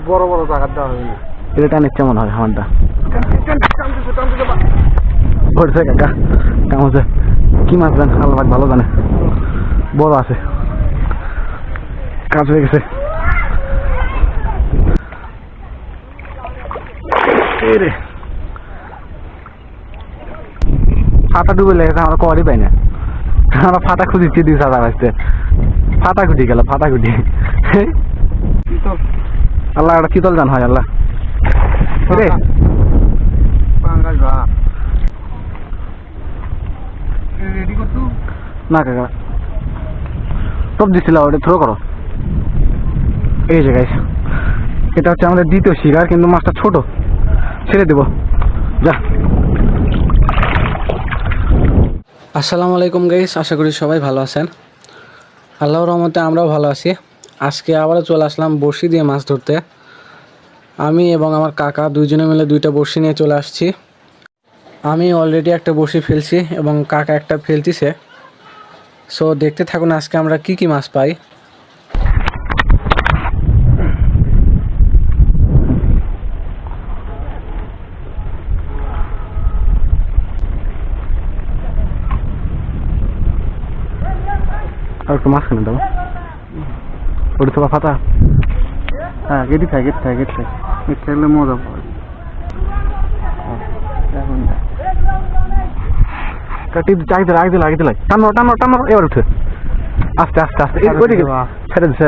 বড় বড় জায়গার দেওয়া হয়নি। এটা নিচ্ছে মনে হয় আমারটা পড়ছে কাকা কেমন আছে কি মাছ জান আল্লাহ ভালো জানে বড় আছে কাজ হয়ে গেছে ফাটা ডুবে লেগেছে আমরা করি পাই না আমরা ফাটা খুঁজিছি দুই সাদা আসতে ফাটা খুঁটি গেল ফাটা খুঁটি আল্লাহ একটা কিতল জান হয় আল্লাহ রে না কাকা টপ দিছিল ওটা থ্রো করো এই যে গাইস এটা হচ্ছে আমাদের দ্বিতীয় শিকার কিন্তু মাছটা ছোট ছেড়ে দেব যা আসসালামু আলাইকুম গাইস আশা করি সবাই ভালো আছেন আল্লাহর রহমতে আমরাও ভালো আছি আজকে আবারও চলে আসলাম বড়শি দিয়ে মাছ ধরতে আমি এবং আমার কাকা দুইজনে মিলে দুইটা বড়শি নিয়ে চলে আসছি আমি অলরেডি একটা বড়শি ফেলছি এবং কাকা একটা ফেলতিছে সো দেখতে থাকুন আজকে আমরা কি কি মাছ পাই আর একটু মাছ কিনে দেবো ওটা তোমার ফাটা হ্যাঁ গেটি থাকে খেলে মজা পাবে চাইতে লাগতে লাগে টানো টানো টানো এবার উঠে আস্তে আস্তে আস্তে ছেড়ে দিছে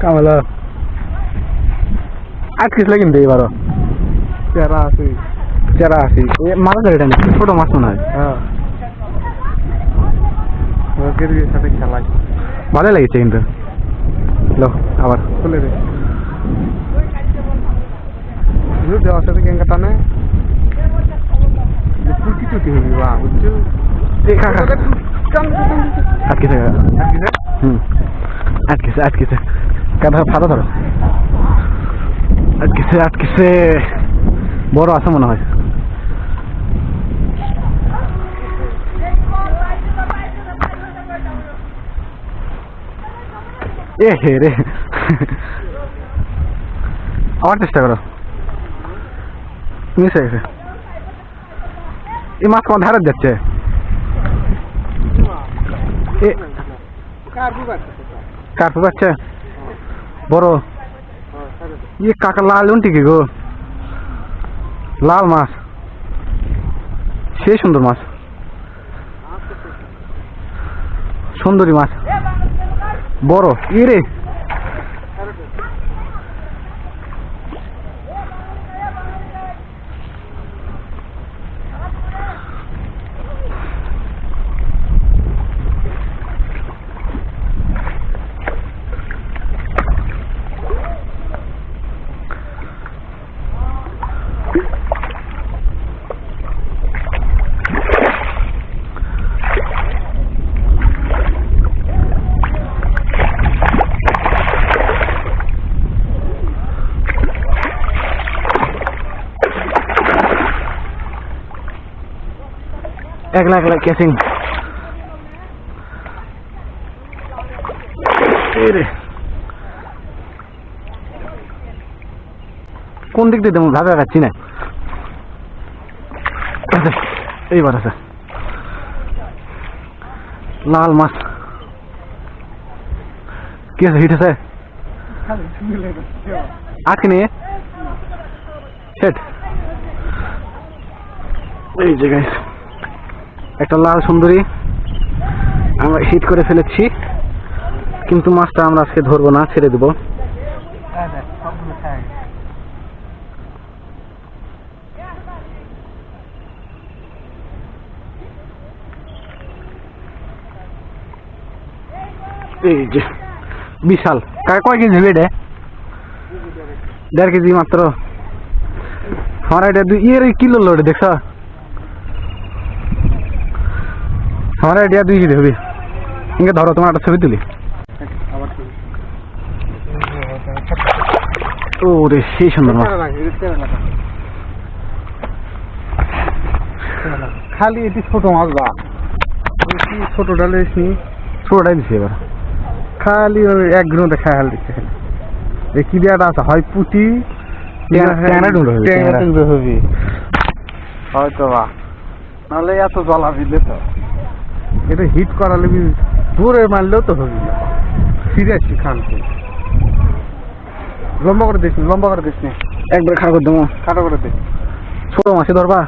কামালা আটকিস লাগে কিন্তু এবারও চেরা আসি মারা যায় এটা ছোট মাছ মনে হয় হ্যাঁ সাথে খেলাই ভালো লেগেছে কিন্তু লো আবার খুলে দে দেওয়ার সাথে কেঙ্কা টানে ফুটি টুটি হবি বা বুঝছো আটকেছে আটকেছে কাদা ফাটা ধরো আটকেছে বড় আছে মনে হয় এ হে রে আবার চেষ্টা করো মিস হয়ে গেছে এই মাছ তোমার ধারে যাচ্ছে কার যাচ্ছে বড় ইয়ে কাকা লাল উনটি কি গো লাল মাছ সেই সুন্দর মাছ সুন্দরী মাছ বড় ই রে একলা ক্যাচিং কোন দিক দিয়ে দেবো ভাবে পাচ্ছি না এইবার আছে লাল মাছ কি আছে হিট আছে আটকে নিয়ে সেট এই জায়গায় একটা লাল সুন্দরী আমরা হিট করে ফেলেছি কিন্তু মাছটা আমরা আজকে ধরবো না ছেড়ে দেবো এই যে বিশাল কয় কেজি বেডে 1.5 কেজি মাত্র আমার এটা 2 কিলো লোড দেখছ আমার আইডিয়া 2 কেজি হবে ইনকে ধরো তোমার একটা ছবি তুলি ও রে সেই সুন্দর মাছ খালি এটি ছোট মাছ বা ছোট ডালে দিসনি, ছোটটাই দিছি এবার। খালি ওই এক ঘন্টা খায়াল দিচ্ছে এই কি দেওয়াটা আছে হয় পুঁটি ট্যাংরা টুকরো হবে, ট্যাংরা। হবি হয়তো বা, নাহলে এত জলা দিলে তো এটা হিট করালে দূরে মারলেও তো হবি না। সিরিয়াসলি খান লম্বা করে দিস, লম্বা করে দিস নি, একবার খাড়া করে দেবো। খাটো করে দে। ছোট মাছে ধরবা?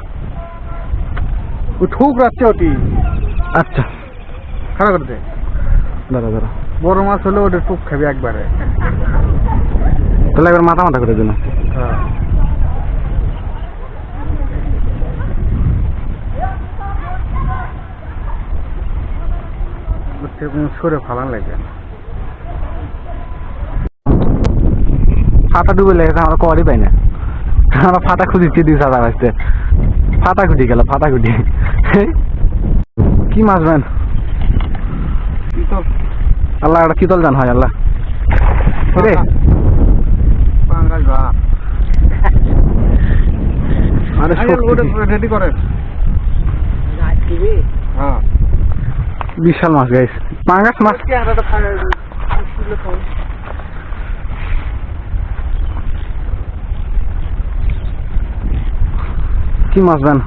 ও ঠুক রাখছে ওটি, আচ্ছা খাটো করে দে। দাঁড়া দাঁড়া, বড় মাছ হলে ওটা টুক খাবি একবারে। তাহলে একবার মাথা মাথা করে দিন। হ্যাঁ সরে ফালান লাগে। ফাটা ডুবে লেগেছে, আমরা কলই পাই না। আমরা ফাটা খুঁজিছি দিই সাদা মাছতে, ফাটা খুঁজি গেল, ফাটা খুঁজি। কি মাছ বেন? আল্লাহ একটা কিতল জান হয় আল্লাহ রে। আরে রেডি করেন। হ্যাঁ বিশাল মাছ গাইস, পাঙ্গাস মাছ। কি মাছ বেন?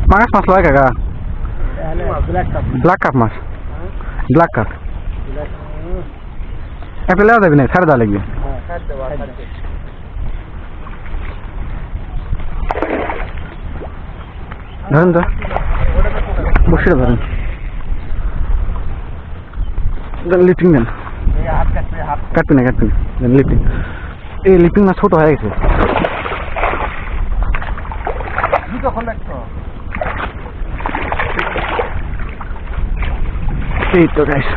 পাঙ্গাস মাছ লয় কাকা? ব্ল্যাক কাপ মাছ, ব্ল্যাক কাপ। একটা লেওয়া যাবি না, ছাড়ে দেওয়া লাগবে। ধরেন তো, বসে ধরেন, লিপিং দেন। কাটবি না কাটবি না, লিপিং। এই লিপিং না ছোট হয়ে গেছে। এই তো গাইস,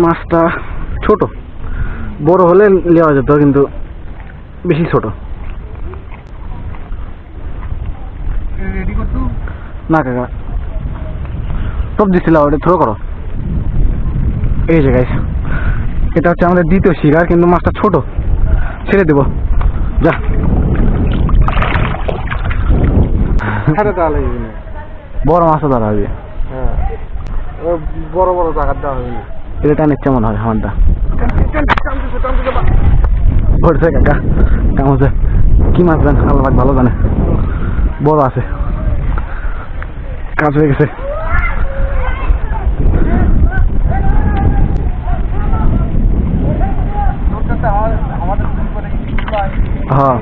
মাছটা ছোট, বড় হলে নেওয়া যেত কিন্তু বেশি ছোট। না কাকা, টপ দিচ্ছিল, ওটা থ্রো করো। এই যে গাইস, এটা হচ্ছে আমাদের দ্বিতীয় শিকার, কিন্তু মাছটা ছোট। ছেড়ে দেবো, যা। বড় মাছও ধরা হবে। হ্যাঁ বড় বড় জায়গা দেওয়া হবে না। এটা টান ইচ্ছে মনে হয় আমারটা। ধরছে কাকা, কেমন কি মাছ জান আল্লাহ ভালো জানে। বড় আছে, কাজ হয়ে গেছে। হ্যাঁ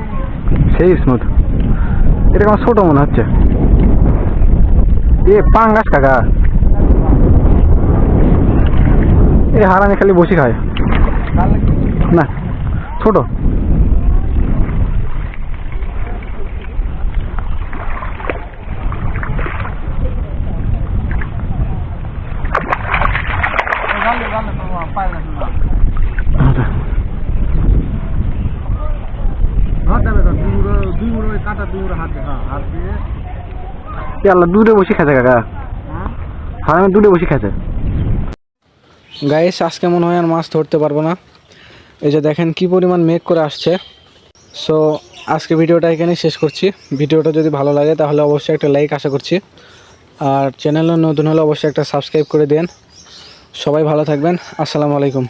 সেই স্মুথ। এটা আমার ছোট মনে হচ্ছে। এ পাঙ্গাস কাকা, এ হারামি খালি বসে খায় না, ছোট। আল্লাহ দূরে বসে খাচ্ছে কাকা, হারামি দূরে বসে খাচ্ছে। গাইস আজকে মনে হয় আর মাছ ধরতে পারবো না। এই যে দেখেন কি পরিমাণ মেঘ করে আসছে। সো আজকে ভিডিওটা এখানেই শেষ করছি। ভিডিওটা যদি ভালো লাগে তাহলে অবশ্যই একটা লাইক আশা করছি, আর চ্যানেলে নতুন হলে অবশ্যই একটা সাবস্ক্রাইব করে দেন। সবাই ভালো থাকবেন, আসসালামু আলাইকুম।